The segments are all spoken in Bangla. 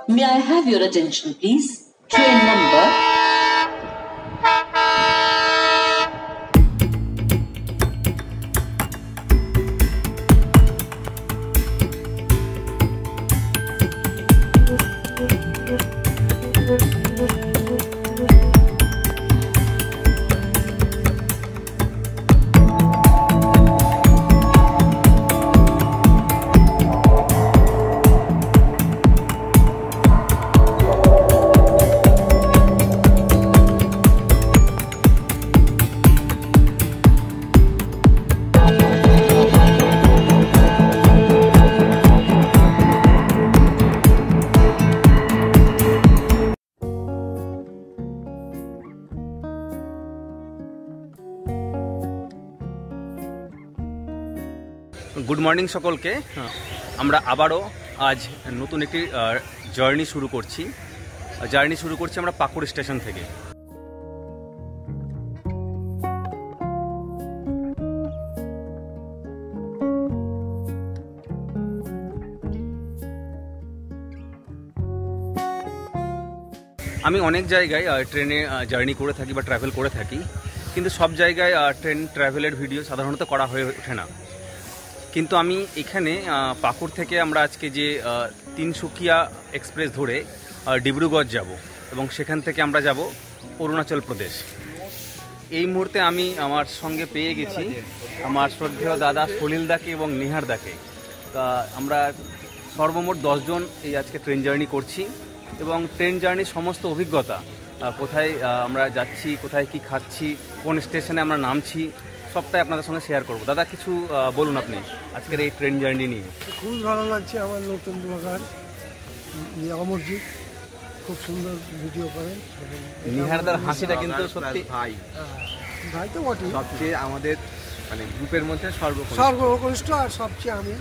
May I have your attention, please? Train number good morning সকলকে। আমরা আবারও আজ নতুন একটি জার্নি শুরু করছি আমরা পাকুড় স্টেশন থেকে। আমি অনেক জায়গায় ট্রেনে জার্নি করে থাকি বা ট্রাভেল করে থাকি, কিন্তু সব জায়গায় ট্রেন ট্রাভেলের ভিডিও সাধারণত করা হয়ে ওঠে না। কিন্তু আমি এখানে পাকুড় থেকে আমরা আজকে যে তিনসুকিয়া এক্সপ্রেস ধরে ডিব্রুগড় যাব এবং সেখান থেকে আমরা যাব অরুণাচল প্রদেশ। এই মুহূর্তে আমি আমার সঙ্গে পেয়ে গেছি আমার শ্রদ্ধেয় দাদা সলিলদাকে এবং নিহারদাকে। তা আমরা সর্বমোট 10 জন এই আজকে ট্রেন জার্নি করছি এবং ট্রেন জার্নির সমস্ত অভিজ্ঞতা, কোথায় আমরা যাচ্ছি, কোথায় কি খাচ্ছি, কোন স্টেশনে আমরা নামছি, সবটাই আপনাদের সঙ্গে শেয়ার করবো। দাদা কিছু বলুন আপনি আজকের এই ট্রেন জার্নি নিয়ে। খুব ভালো লাগছে আমার নতুন ব্লগার অমরজিৎ, খুব সুন্দর ভিডিও করেন। নিহারদার হাসিটা কিন্তু সত্যি ভাই তো বটে, সবচেয়ে আমাদের মানে গ্রুপের মধ্যে সর্বকনিষ্ঠ আর সবচেয়ে আমি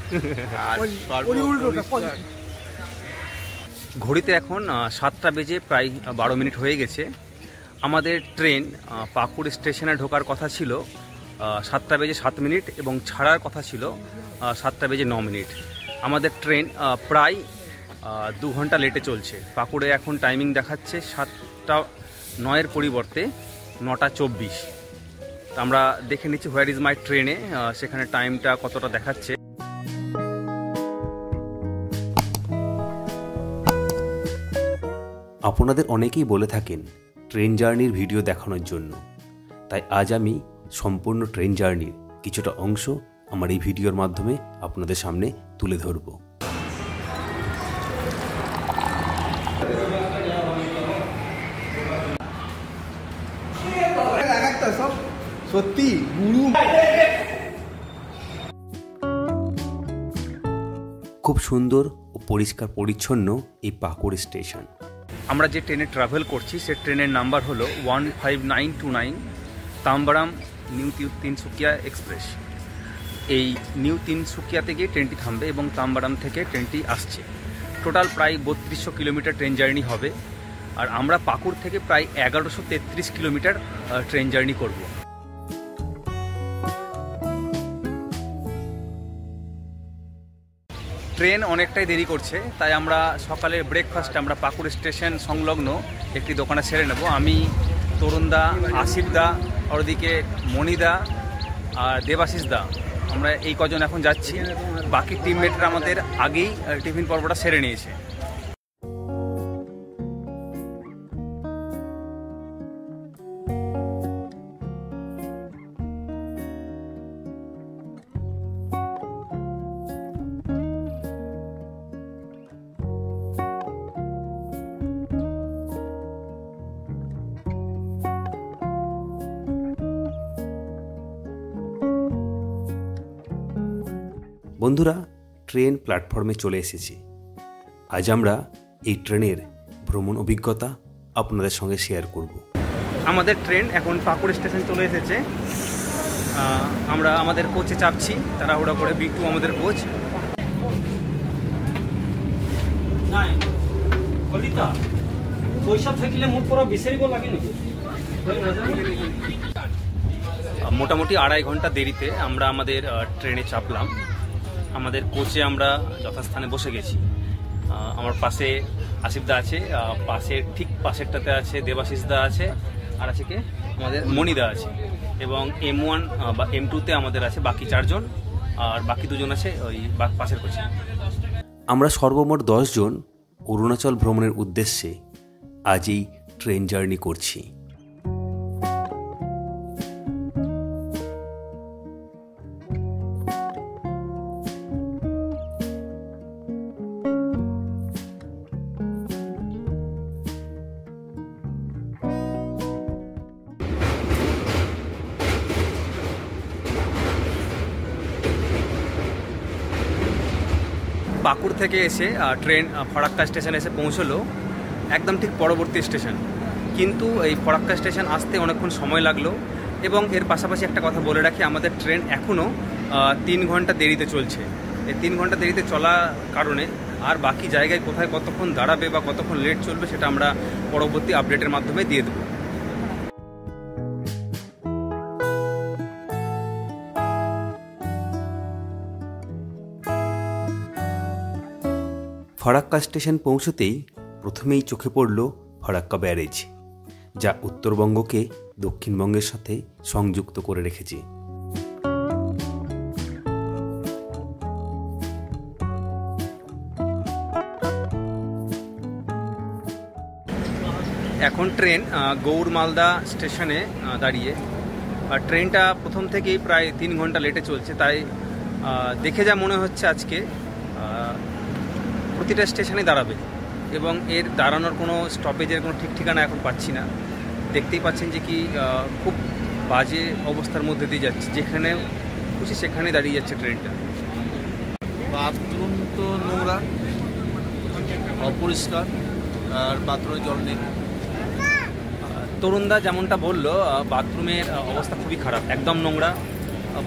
ঘড়িতে এখন 7টা বেজে প্রায় 12 মিনিট হয়ে গেছে। আমাদের ট্রেন পাকুড় স্টেশনে ঢোকার কথা ছিল 7টা বেজে 7 মিনিট এবং ছাড়ার কথা ছিল 7টা বেজে 9 মিনিট। আমাদের ট্রেন প্রায় 2 ঘন্টা লেটে চলছে। পাকুড়ে এখন টাইমিং দেখাচ্ছে 7:09 পরিবর্তে 9:24। তো আমরা দেখে নিচ্ছি হোয়ার ইজ মাই ট্রেনে সেখানে টাইমটা কতটা দেখাচ্ছে। আপনাদের অনেকেই বলে থাকেন ট্রেন জার্নির ভিডিও দেখানোর জন্য, তাই আজ আমি সম্পূর্ণ ট্রেন জার্নির কিছুটা অংশ আমার এই ভিডিওর মাধ্যমে আপনাদের সামনে তুলে ধরব। সত্যি গুরু খুব সুন্দর ও পরিষ্কার পরিচ্ছন্ন এই পাকুড় স্টেশন। আমরা যে ট্রেনে ট্রাভেল করছি সে ট্রেনের নাম্বার হলো 15929 তাম্বারাম নিউ তিনসুকিয়া এক্সপ্রেস। এই নিউ তিনসুকিয়াতে গিয়ে ট্রেনটি থামবে এবং তাম্বারাম থেকে ট্রেনটি আসছে। টোটাল প্রায় 3200 কিলোমিটার ট্রেন জার্নি হবে। আর আমরা পাকুড় থেকে প্রায় 1133 কিলোমিটার ট্রেন জার্নি করব। ট্রেন অনেকটাই দেরি করছে, তাই আমরা সকালের ব্রেকফাস্টে আমরা পাকুড় স্টেশন সংলগ্ন একটি দোকানে সেরে নেব। আমি, তরুণদা, আসিফদা, আর ওদিকে মণিদা আর দেবাশিসদা, আমরা এই কজন এখন যাচ্ছি। বাকি টিমমেটরা আমাদের আগেই টিফিন পর্বটা সেরে নিয়েছে। বন্ধুরা, ট্রেন প্ল্যাটফর্মে চলে এসেছি। আজ আমরা এই ট্রেনের ভ্রমণ অভিজ্ঞতা আপনাদের সঙ্গে শেয়ার করব। আমাদের ট্রেন এখন পাকুড় স্টেশন চলে এসেছে। আমরা আমাদের কোচে চাপছি, তাড়াহুড়া করে। বিট্টু আমাদের কোচ। মোটামুটি 2.5 ঘন্টা দেরিতে আমরা আমাদের ট্রেনে চাপলাম। আমাদের কোচে আমরা যথাস্থানে বসে গেছি। আমার পাশে আসিফদা আছে, পাশের ঠিক পাশেরটাতে আছে দেবাশিসদা আছে, আর আছে কে আমাদের মনিদা আছে, এবং M1 বা M2-তে আমাদের আছে বাকি 4 জন, আর বাকি 2 জন আছে ওই পাশের কোচে। আমরা সর্বমোট 10 জন অরুণাচল ভ্রমণের উদ্দেশ্যে আজ এই ট্রেন জার্নি করছি। পাকুড় থেকে এসে ট্রেন ফরাক্কা স্টেশনে এসে পৌঁছলো, একদম ঠিক পরবর্তী স্টেশন। কিন্তু এই ফরাক্কা স্টেশন আসতে অনেকক্ষণ সময় লাগলো, এবং এর পাশাপাশি একটা কথা বলে রাখি, আমাদের ট্রেন এখনও 3 ঘন্টা দেরিতে চলছে। এই 3 ঘন্টা দেরিতে চলার কারণে আর বাকি জায়গায় কোথায় কতক্ষণ দাঁড়াবে বা কতক্ষণ লেট চলবে সেটা আমরা পরবর্তী আপডেটের মাধ্যমে দিয়ে দেবো। ফরাক্কা স্টেশন পৌঁছতেই প্রথমেই চোখে পড়ল ফরাক্কা ব্যারেজ, যা উত্তরবঙ্গকে দক্ষিণবঙ্গের সাথে সংযুক্ত করে রেখেছে। এখন ট্রেন গৌড় মালদা স্টেশনে দাঁড়িয়ে, আর ট্রেনটা প্রথম থেকেই প্রায় 3 ঘন্টা লেটে চলছে। তাই দেখে যা মনে হচ্ছে আজকে প্রতিটা স্টেশনে দাঁড়াবে, এবং এর দাঁড়ানোর কোনো স্টপেজের কোনো ঠিক ঠিকানা এখন পাচ্ছি না। দেখতেই পাচ্ছেন যে কি খুব বাজে অবস্থার মধ্যে দিয়ে যাচ্ছে, যেখানে খুশি সেখানে দাঁড়িয়ে যাচ্ছে ট্রেনটা। বাথরুম তো নোংরা, অপরিষ্কার, আর বাথরুমে জল নেই। তরুণদা যেমনটা বললো, বাথরুমের অবস্থা খুবই খারাপ, একদম নোংরা,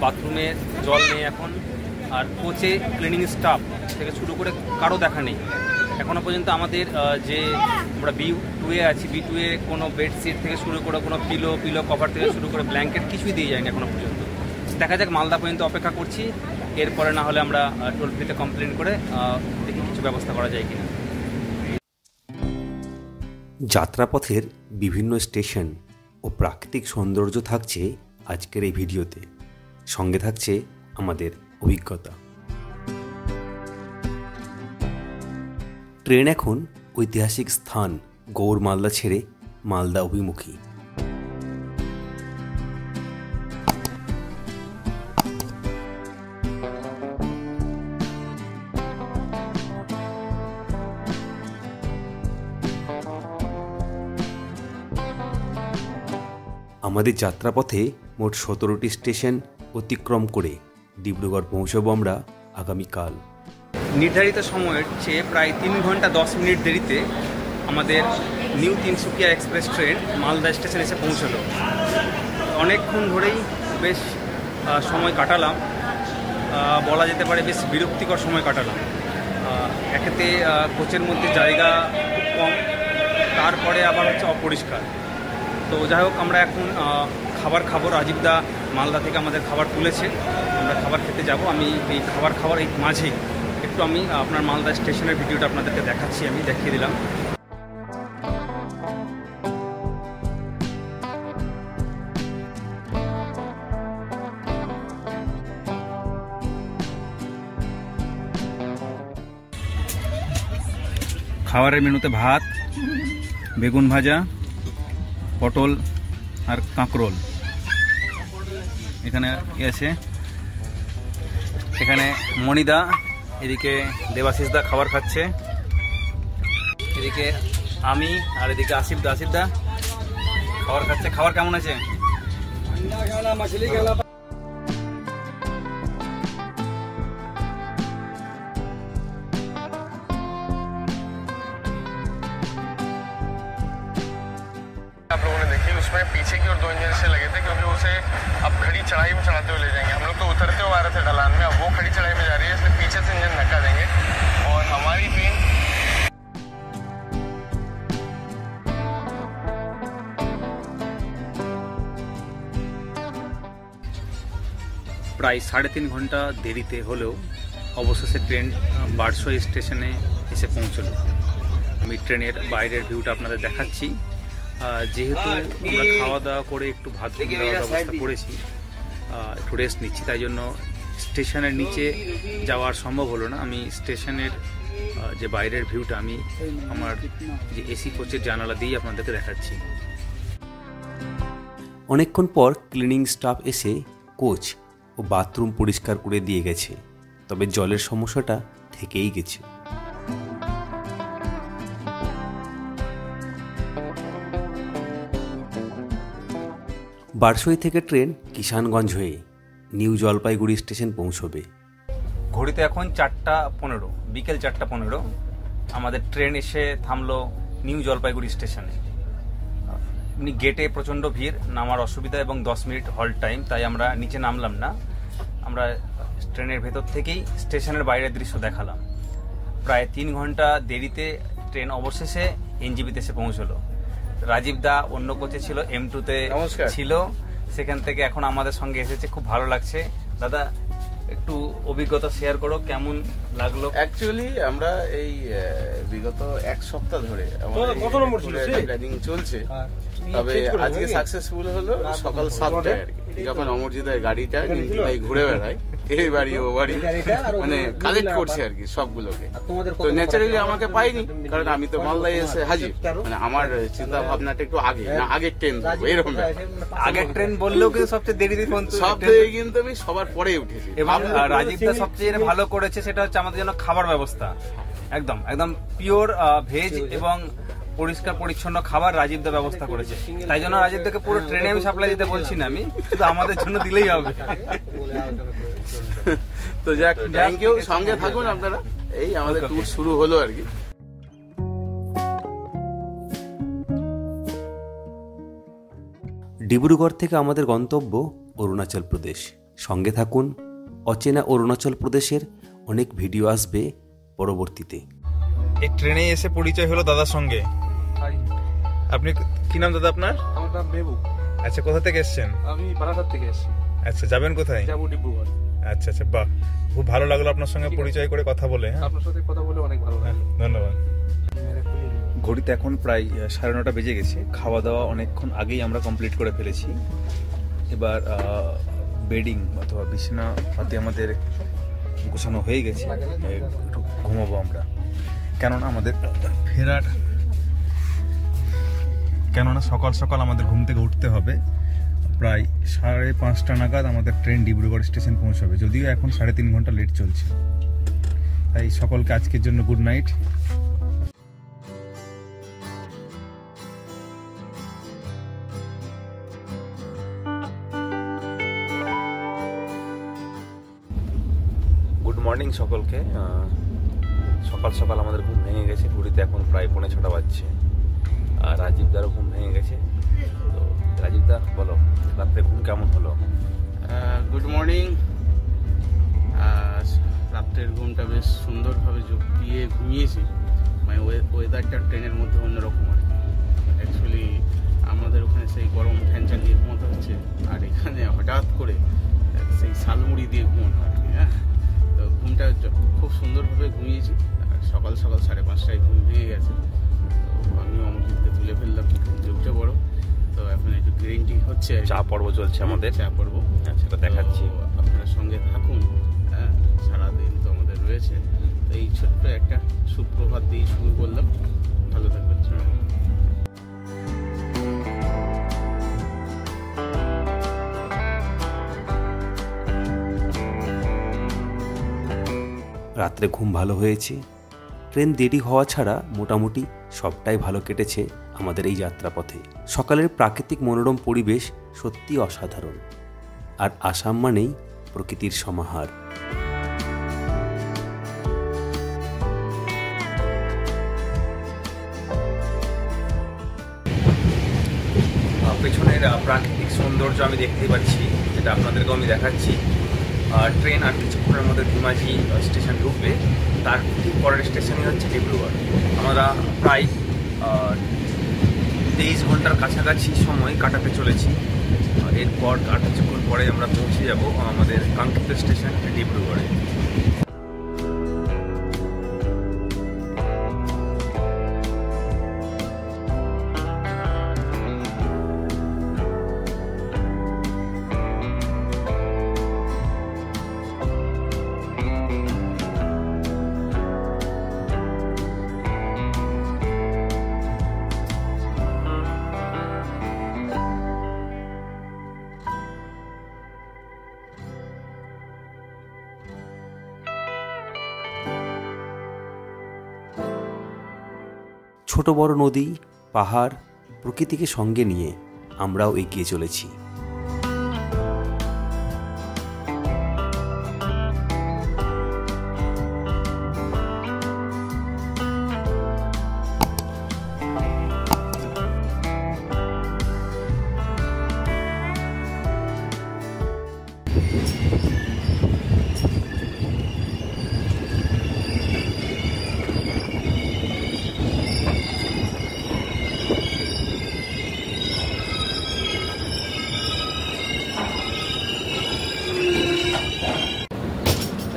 বাথরুমে জল নেই এখন, আর কোচে ক্লিনিং স্টাফ থেকে শুরু করে কারো দেখা নেই এখনও পর্যন্ত। আমাদের যে আমরা B2-এ আছি, B2-এ কোনো বেডশিট থেকে শুরু করে কোনো পিলো কভার থেকে শুরু করে ব্ল্যাঙ্কেট কিছুই দিয়ে যায়নি এখনও পর্যন্ত। দেখা যাক, মালদা পর্যন্ত অপেক্ষা করছি, এরপরে না হলে আমরা টোল ফ্রিতে কমপ্লেন করে দেখি কিছু ব্যবস্থা করা যায় কিনা। যাত্রাপথের বিভিন্ন স্টেশন ও প্রাকৃতিক সৌন্দর্য থাকছে আজকের এই ভিডিওতে, সঙ্গে থাকছে আমাদের অভিজ্ঞতা। ট্রেন এখন ঐতিহাসিক স্থান গৌড় মালদা ছেড়ে মালদা অভিমুখী। আমাদের যাত্রাপথে মোট 17টি স্টেশন অতিক্রম করে ডিব্রুগড় পৌঁছব আমরা আগামীকাল। নির্ধারিত সময়ের চেয়ে প্রায় 3 ঘন্টা 10 মিনিট দেরিতে আমাদের new Tinsukia express train Malda station এসে পৌঁছলো। অনেকক্ষণ ধরেই বেশ সময় কাটালাম, বলা যেতে পারে বেশ বিরক্তিকর সময় কাটালাম। একেতে কোচের মধ্যে জায়গা খুব কম, তারপরে আবার হচ্ছে অপরিষ্কার। তো যাই হোক, আমরা এখন খাবার খাবো। রাজীবদা মালদা থেকে আমাদের খাবার তুলেছে, আমরা খাবার খেতে যাব। আমি এই খাবার এই মাঝেই একটু আমি আপনার মালদা স্টেশনের ভিডিওটা আপনাদেরকে দেখাচ্ছি, আমি দেখিয়ে দিলাম। খাবারের মেনুতে ভাত, বেগুন ভাজা, পটল আর কাঁকরোল এখানে আছে। এখানে মনিদা, এদিকে দেবাশিসদা খাবার খাচ্ছে, এদিকে আমি, আর এদিকে আসিফদা খাবার খাচ্ছে। খাবার কেমন আছে? आप लोगों ने देखी, उसमें पीछे की ओर 2 इंजन से लगे थे, क्योंकि उसे अब खड़ी चढ़ाई में चढ़ाते हुए ले जाएंगे। हम लोग तो उतरते हुए आ रहे थे ढलान में, अब वो खड़ी चढ़ाई में जा रही है, इसलिए पीछे से इंजन धक्का देंगे। और हमारी ट्रेन প্রায় 3.5 ঘন্টা দেরিতে হলেও অবশেষে ট্রেন বারসই স্টেশনে এসে পৌঁছলো। আমি ট্রেনের বাইরের ভিউটা আপনাদের দেখাচ্ছি। যেহেতু আমরা খাওয়া দাওয়া করে একটু ভাত দেওয়ার ব্যবস্থা করেছি, একটু রেস্ট নিচ্ছি, তাই জন্য স্টেশনের নিচে যাওয়ার সম্ভব হলো না। আমি স্টেশনের যে বাইরের ভিউটা আমি আমার যে এসি কোচের জানালা দিয়েই আপনাদেরকে দেখাচ্ছি। অনেকক্ষণ পর ক্লিনিং স্টাফ এসে কোচ ও বাথরুম পরিষ্কার করে দিয়ে গেছে, তবে জলের সমস্যাটা থেকেই গেছে। বারসই থেকে ট্রেন কিষানগঞ্জ হয়ে নিউ জলপাইগুড়ি স্টেশন পৌঁছবে। ঘড়িতে এখন 4:15, বিকেল 4:15। আমাদের ট্রেন এসে থামলো নিউ জলপাইগুড়ি স্টেশনে। এমনি গেটে প্রচণ্ড ভিড়, নামার অসুবিধা এবং 10 মিনিট হল্ট টাইম, তাই আমরা নিচে নামলাম না। আমরা ট্রেনের ভেতর থেকেই স্টেশনের বাইরের দৃশ্য দেখালাম। প্রায় 3 ঘন্টা দেরিতে ট্রেন অবশেষে এনজিবিতে এসে পৌঁছলো। রাজীব দা অন্য কোচে ছিল, M2-তে ছিল, সেখান থেকে এখন আমাদের সঙ্গে এসেছে। খুব ভালো লাগছে। দাদা একটু অভিজ্ঞতা শেয়ার করো, কেমন লাগলো? অ্যাকচুয়ালি আমরা এই বিগত 1 সপ্তাহ ধরে প্ল্যানিং চলছে, তবে আজকে সাকসেসফুল হলো। সকাল 7টায় আর কি, যখন অমরজিতের গাড়িটা ঘুরে বেড়ায় এই বাড়ি ও বাড়ি, মানে কালেক্ট করছে আর কি সবগুলোকে। তো ন্যাচারালি আমাকে পাইনি, কারণ আমি তো মালদায় এসে হাজির। মানে আমার চিন্তা ভাবনাটা একটু আগে, না আগের ট্রেন এরকম। আগের ট্রেন বললেও কিন্তু সবচেয়ে দেরিতে সব থেকে কিন্তু আমি সবার পরে উঠেছি। এবং রাজীবদা সবচেয়ে ভালো করেছে সেটা হচ্ছে আমাদের জন্য খাবার ব্যবস্থা। একদম একদম পিওর ভেজ এবং পরিষ্কার পরিচ্ছন্ন খাবার রাজীবদা ব্যবস্থা করেছে। তাই জন্য রাজীবদাকে পুরো ট্রেনে আমি সাপ্লাই দিতে বলছি না, আমি শুধু আমাদের জন্য দিলেই হবে। তো যাক, থ্যাংক ইউ। সঙ্গে থাকুন আপনারা, এই আমাদের ট্যুর শুরু হলো আর কি। ডিব্রুগড় থেকে আমাদের গন্তব্য অরুণাচল প্রদেশ। সঙ্গে থাকুন, অচেনা অরুণাচল প্রদেশের অনেক ভিডিও আসবে পরবর্তীতে। এই ট্রেনে এসে পরিচয় হলো দাদার সঙ্গে। আপনি কি নাম দাদা আপনার? আমার নাম মেহবুব। আচ্ছা, কোথা থেকে এসেছেন? আমি বারাসাত থেকে এসেছি। আচ্ছা, যাবেন কোথায়? যাবো ডিব্রুগড়। আচ্ছা আচ্ছা, বাহ, খুব ভালো লাগলো আপনার সঙ্গে পরিচয় করে কথা বলে। আপনার সাথে কথা বলে অনেক ভালো লাগলো, ধন্যবাদ। ঘড়িতে এখন প্রায় 9:30 বেজে গেছে। খাওয়া দাওয়া অনেকক্ষণ আগেই আমরা কমপ্লিট করে ফেলেছি। এবার বেডিং অথবা বিছানা পাতি আমাদের গোছানো হয়ে গেছে, একটু ঘুমাবো আমরা। কেননা সকাল সকাল আমাদের ঘুম থেকে উঠতে হবে। প্রায় 5:30 নাগাদ আমাদের ট্রেন ডিব্রুগড় স্টেশন পৌঁছাবে, যদিও এখন 3.5 ঘন্টা লেট চলছে। তাই সকলকে আজকের জন্য গুড নাইট। গুড মর্নিং সকলকে। সকাল সকাল আমাদের ঘুম ভেঙে গেছে। ঘুরিতে এখন প্রায় 5:45 বাজছে। আর রাজীবদারও ঘুম ভেঙে গেছে। তো রাজীবদা বলো, রাত্রে ঘুম কেমন হলো? Good morning. রাত্রের ঘুমটা বেশ সুন্দরভাবে দিয়ে ঘুমিয়েছি। মানে ওয়েদারটা ট্রেনের মধ্যে অন্যরকম আর কি। অ্যাকচুয়ালি আমাদের ওখানে সেই গরম ফ্যান চালিয়ে ঘুমাতে হচ্ছে, আর এখানে হঠাৎ করে সেই শালমুড়ি দিয়ে ঘুমানো আর কি। হ্যাঁ, তো ঘুমটা খুব সুন্দরভাবে ঘুমিয়েছি। সকাল 5:30টায় ঘুম ভেঙে গেছে। তো আমি অমরজিৎকে তুলে ফেললাম, উঠে বড়। তো এখন একটু গ্রিন টি হচ্ছে, চা পর্ব চলছে আমাদের। চা পর্ব, সেটা দেখাচ্ছি। আপনার সঙ্গে থাকুন। হ্যাঁ, সারাদিন তো আমাদের রয়েছে। তো এই ছোট্ট একটা সুপ্রভাত দিয়ে শুরু করলাম। ভালো থাকবেন। রাত্রে ঘুম ভালো হয়েছে। ট্রেন দেরি হওয়া ছাড়া মোটামুটি সবটাই ভালো কেটেছে আমাদের এই যাত্রাপথে। সকালের প্রাকৃতিক মনোরম পরিবেশ সত্যি অসাধারণ। আর আসাম মানেই প্রকৃতির সমাহার। পেছনের প্রাকৃতিক সৌন্দর্য আমি দেখতেই পাচ্ছি, যেটা আপনাদেরকেও আমি দেখাচ্ছি। ট্রেন আর কিছুক্ষণের মধ্যে ধীমাজি স্টেশন ঢুকবে। তার ঠিক পরের স্টেশনই হচ্ছে ডিব্রুগড়। আমরা প্রায় 23 ঘন্টার কাছাকাছি সময় কাটাতে চলেছি। এরপর আর কিছুক্ষণ পরে আমরা পৌঁছে যাব আমাদের কাঙ্ক্ষিত স্টেশন ডিব্রুগড়ে। ছোট বড় নদী, পাহাড়, প্রকৃতিকে সঙ্গে নিয়ে আমরাও এগিয়ে চলেছি।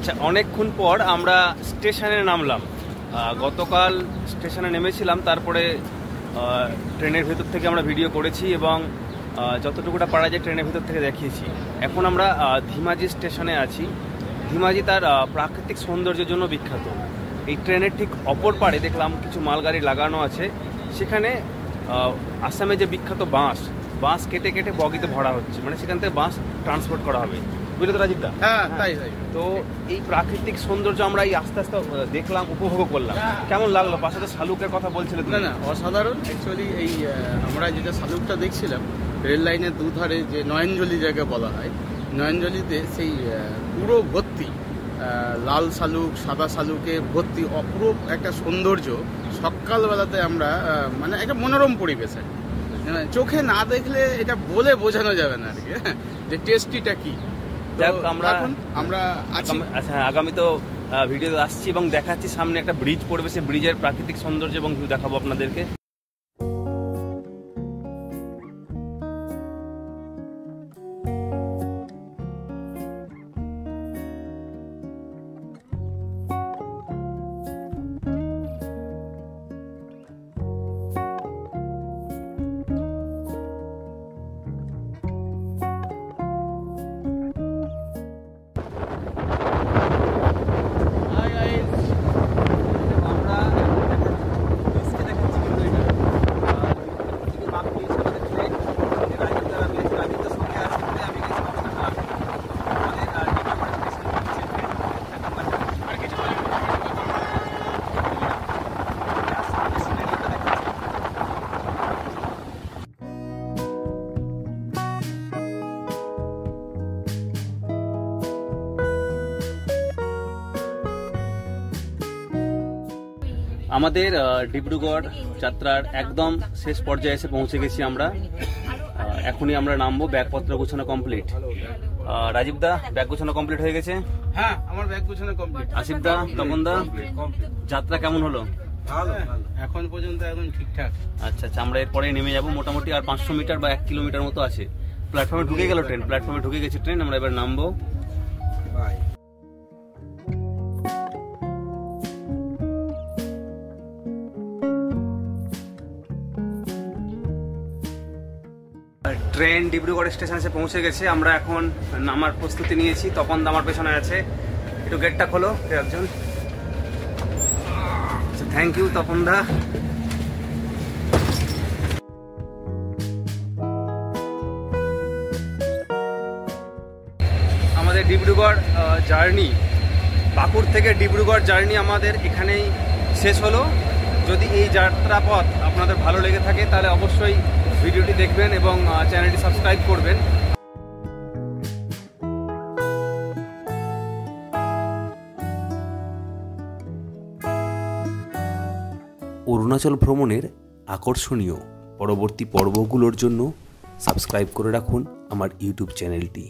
আচ্ছা, অনেকক্ষণ পর আমরা স্টেশনে নামলাম। গতকাল স্টেশনে নেমেছিলাম, তারপরে ট্রেনের ভেতর থেকে আমরা ভিডিও করেছি এবং যতটুকুটা পারা যায় ট্রেনের ভেতর থেকে দেখিয়েছি। এখন আমরা ধিমাজি স্টেশনে আছি। ধিমাজি তার প্রাকৃতিক সৌন্দর্যের জন্য বিখ্যাত। এই ট্রেনের ঠিক অপর পাড়ে দেখলাম কিছু মালগাড়ি লাগানো আছে। সেখানে আসামে যে বিখ্যাত বাঁশ কেটে কেটে বগিতে ভরা হচ্ছে, মানে সেখান থেকে বাঁশ ট্রান্সপোর্ট করা হবে। বুঝলে তো রাজীবদা? হ্যাঁ, তাই। তো এই প্রাকৃতিক সৌন্দর্য আমরা এই আস্তে আস্তে দেখলাম, উপভোগ করলাম। কেমন লাগলো? পাশে তো শালুকের কথা বলছিলে। না, অসাধারণ। অ্যাকচুয়ালি এই আমরা যেটা শালুকটা দেখছিলাম, রেল লাইনের দুধারে যে নয়নজলি জায়গা বলা হয়, নয়নজলিতে সেই পুরো ভর্তি লাল শালুক, সাদা শালুকে ভর্তি, অপরূপ একটা সৌন্দর্য। সকালবেলাতে আমরা মানে একটা মনোরম পরিবেশে, চোখে না দেখলে এটা বলে বোঝানো যাবে না আর কি, যে টেস্টিটা কি। আমরা আচ্ছা, আগামী তো ভিডিও আসছি এবং দেখাচ্ছি, সামনে একটা ব্রিজ পড়বে, সেই ব্রিজের প্রাকৃতিক সৌন্দর্য এবং ভিউ দেখাবো আপনাদেরকে। আমাদের ডিব্রুগড় যাত্রার একদম শেষ পর্যায়ে এসে পৌঁছে গেছি আমরা। এখনই আমরা নামবো। ব্যাগপত্র গোছানো কমপ্লিট। রাজীবদা, ব্যাগ গোছানো কমপ্লিট হয়ে গেছে? হ্যাঁ, আমার ব্যাগ গোছানো কমপ্লিট। আসিফদা, তপনদা, যাত্রা কেমন হলো? এখন পর্যন্ত একদম ঠিকঠাক। আচ্ছা, আমরা এরপরে নেমে যাবো। মোটামুটি আর 500 মিটার বা 1 কিলোমিটার মতো আছে। প্ল্যাটফর্মে ঢুকে গেল ট্রেন, প্ল্যাটফর্মে ঢুকে গেছে ট্রেন। আমরা এবার নামবো। ট্রেন ডিব্রুগড় স্টেশন এসে পৌঁছে গেছে। আমরা এখন নামার প্রস্তুতি নিয়েছি। তপন দা আমার পেছনে আছে। একটু গেটটা খোলো একজন। থ্যাংক ইউ তপন দা। আমাদের ডিব্রুগড় জার্নি, পাকুড় থেকে ডিব্রুগড় জার্নি আমাদের এখানেই শেষ হলো। যদি এই যাত্রা পথ আপনাদের ভালো লেগে থাকে তাহলে অবশ্যই ভিডিওটি দেখবেন এবং চ্যানেলটি সাবস্ক্রাইব করবেন। অরুণাচল ভ্রমণের আকর্ষণীয় পরবর্তী পর্বগুলোর জন্য সাবস্ক্রাইব করে রাখুন আমার ইউটিউব চ্যানেলটি।